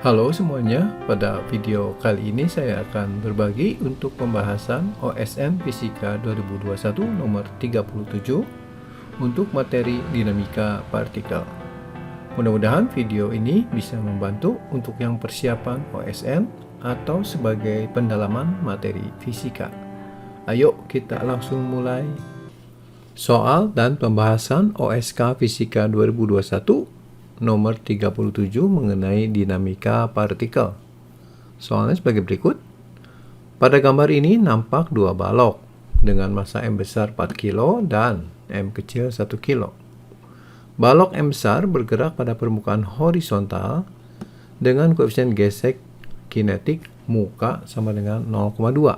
Halo semuanya, pada video kali ini saya akan berbagi untuk pembahasan OSN Fisika 2021 nomor 37 untuk materi dinamika partikel. Mudah-mudahan video ini bisa membantu untuk yang persiapan OSN atau sebagai pendalaman materi fisika. Ayo kita langsung mulai. Soal dan pembahasan OSK Fisika 2021 nomor 37 mengenai dinamika partikel. Soalnya sebagai berikut. Pada gambar ini nampak dua balok dengan massa M besar 4 kilo dan M kecil 1 kilo. Balok M besar bergerak pada permukaan horizontal dengan koefisien gesek kinetik muka sama dengan 0,2.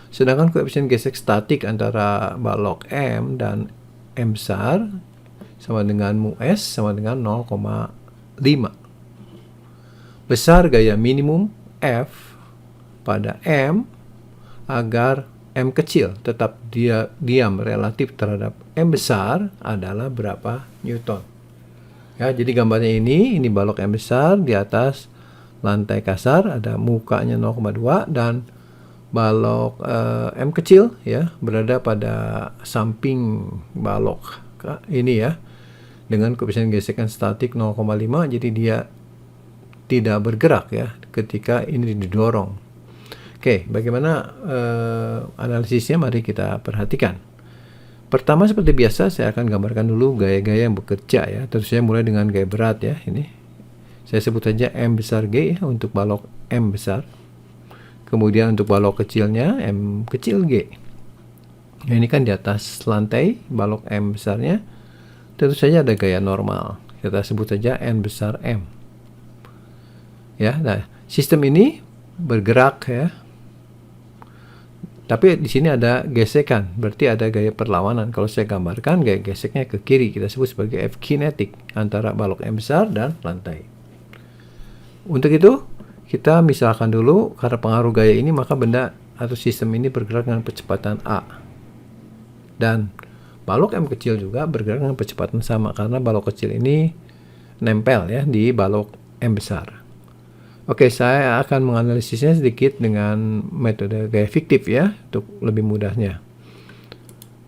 Sedangkan koefisien gesek statik antara balok M dan M besar sama dengan mu S sama dengan 0,5. Besar gaya minimum F pada M agar M kecil tetap diam relatif terhadap M besar adalah berapa Newton. Ya, jadi gambarnya ini balok M besar di atas lantai kasar, ada mukanya 0,2 dan balok M kecil ya berada pada samping balok ini ya, dengan koefisien gesekan statik 0,5, jadi dia tidak bergerak ya ketika ini didorong. Oke, bagaimana analisisnya? Mari kita perhatikan. Pertama, seperti biasa saya akan gambarkan dulu gaya-gaya yang bekerja ya. Terus saya mulai dengan gaya berat ya. Ini saya sebut saja M besar G ya, untuk balok M besar. Kemudian untuk balok kecilnya M kecil G. Nah, ini kan di atas lantai balok M besarnya. Tentu saja ada gaya normal. Kita sebut saja N besar M. Ya, nah, sistem ini bergerak ya. Tapi di sini ada gesekan, berarti ada gaya perlawanan. Kalau saya gambarkan gaya geseknya ke kiri, kita sebut sebagai F kinetik antara balok M besar dan lantai. Untuk itu, kita misalkan dulu karena pengaruh gaya ini maka benda atau sistem ini bergerak dengan kecepatan A. Dan balok M kecil juga bergerak dengan kecepatan sama karena balok kecil ini nempel ya di balok M besar. Oke, saya akan menganalisisnya sedikit dengan metode gaya fiktif ya untuk lebih mudahnya.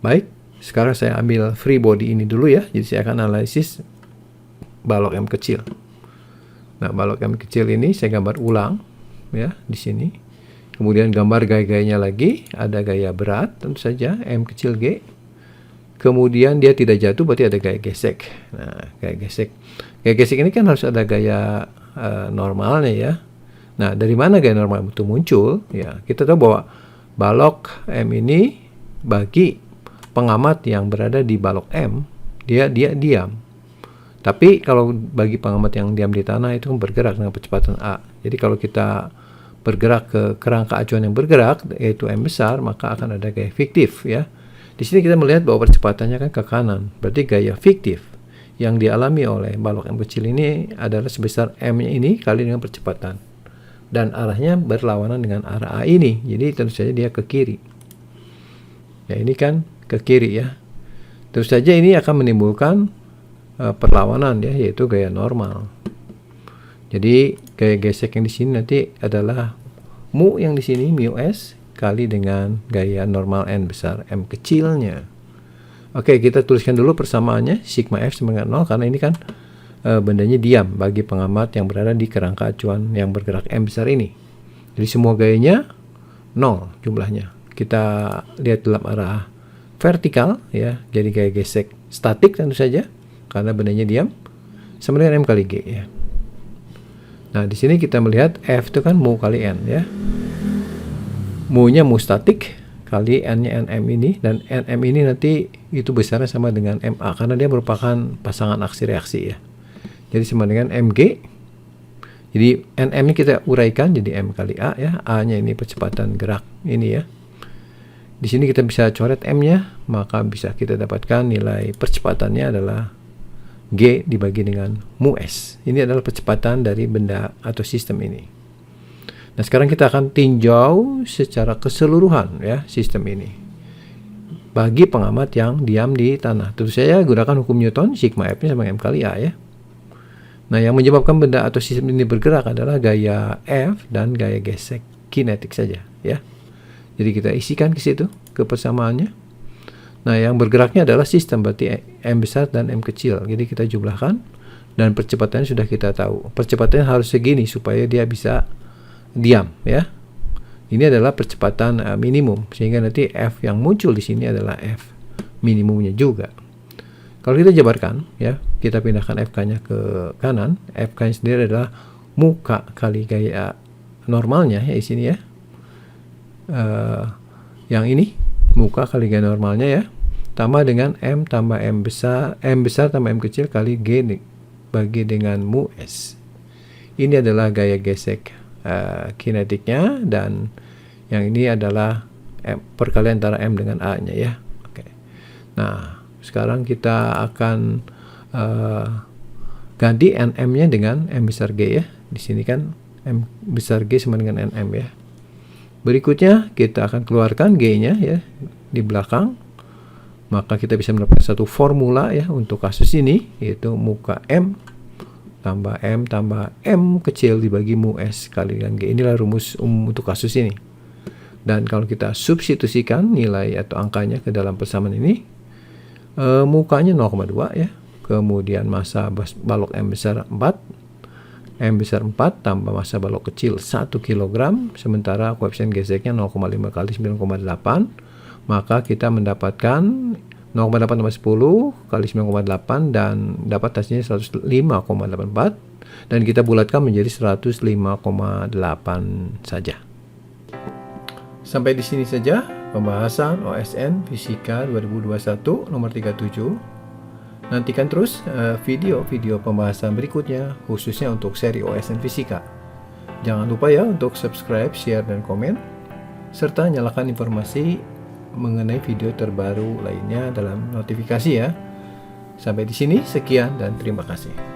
Baik, sekarang saya ambil free body ini dulu ya. Jadi saya akan analisis balok M kecil. Nah, balok M kecil ini saya gambar ulang ya di sini. Kemudian gambar gaya-gayanya lagi, ada gaya berat tentu saja M kecil G. Kemudian dia tidak jatuh, berarti ada gaya gesek. Nah, gaya gesek. Gaya gesek ini kan harus ada gaya normalnya ya. Nah, dari mana gaya normal itu muncul? Ya, kita tahu bahwa balok M ini bagi pengamat yang berada di balok M, dia diam. Tapi kalau bagi pengamat yang diam di tanah itu bergerak dengan kecepatan A. Jadi kalau kita bergerak ke kerangka acuan yang bergerak, yaitu M besar, maka akan ada gaya fiktif ya. Di sini kita melihat bahwa percepatannya kan ke kanan, berarti gaya fiktif yang dialami oleh balok M kecil ini adalah sebesar M-nya ini kali dengan percepatan. Dan arahnya berlawanan dengan arah A ini, jadi tentu saja dia ke kiri. Ya, ini kan ke kiri ya. Tentu saja ini akan menimbulkan perlawanan ya, yaitu gaya normal. Jadi gaya gesek yang di sini nanti adalah mu yang di sini mu S kali dengan gaya normal N besar M kecilnya. Oke, kita tuliskan dulu persamaannya. Sigma F sama dengan 0 karena ini kan bendanya diam bagi pengamat yang berada di kerangka acuan yang bergerak M besar ini. Jadi semua gayanya 0 jumlahnya. Kita lihat dalam arah vertikal ya. Jadi gaya gesek statik tentu saja karena bendanya diam sama dengan M kali G ya. Nah, di sini kita melihat F itu kan mu kali N ya. Mu-nya mu statik kali N-nya NM ini, dan NM ini nanti itu besarnya sama dengan MA karena dia merupakan pasangan aksi reaksi ya. Jadi sama dengan MG. Jadi NM ini kita uraikan jadi M kali A ya. A-nya ini percepatan gerak ini ya. Di sini kita bisa coret M-nya, maka bisa kita dapatkan nilai percepatannya adalah G dibagi dengan mu S. Ini adalah percepatan dari benda atau sistem ini. Nah, sekarang kita akan tinjau secara keseluruhan ya sistem ini. Bagi pengamat yang diam di tanah, tentu saja gunakan hukum Newton, sigma F-nya sama M kali A ya. Nah, yang menyebabkan benda atau sistem ini bergerak adalah gaya F dan gaya gesek kinetik saja, ya. Jadi kita isikan ke situ kepersamaannya. Nah, yang bergeraknya adalah sistem, berarti M besar dan M kecil. Jadi kita jumlahkan dan percepatannya sudah kita tahu. Percepatannya harus segini supaya dia bisa diam, ya. Ini adalah percepatan minimum, sehingga nanti F yang muncul di sini adalah F minimumnya juga. Kalau kita jabarkan, ya, kita pindahkan FK-nya ke kanan. FK-nya sendiri adalah muka kali gaya normalnya, ya, di sini, ya. Yang ini muka kali gaya normalnya, ya, tambah dengan M tambah M besar tambah M kecil kali G bagi dengan mu S. Ini adalah gaya gesek kinetiknya, dan yang ini adalah perkalian antara M dengan A-nya, ya. Oke. Nah, sekarang kita akan ganti NM-nya dengan M besar G, ya. Di sini kan M besar G sama dengan NM, ya. Berikutnya kita akan keluarkan G-nya, ya, di belakang. Maka kita bisa mendapatkan satu formula, ya, untuk kasus ini, yaitu muka M tambah M kecil dibagi mu S kali dengan G. Inilah rumus umum untuk kasus ini. Dan kalau kita substitusikan nilai atau angkanya ke dalam persamaan ini, mukanya 0,2, ya. Kemudian massa balok M besar 4. M besar 4 tambah massa balok kecil 1 kg, sementara koefisien geseknya 0,5 kali 9,8. Maka kita mendapatkan 0,8 tambah 10 kali 9,8 dan dapat hasilnya 105,84, dan kita bulatkan menjadi 105,8 saja. Sampai di sini saja pembahasan OSN Fisika 2021 nomor 37. Nantikan terus video-video pembahasan berikutnya, khususnya untuk seri OSN Fisika. Jangan lupa, ya, untuk subscribe, share, dan komen, serta nyalakan informasi mengenai video terbaru lainnya dalam notifikasi, ya. Sampai di sini, sekian dan terima kasih.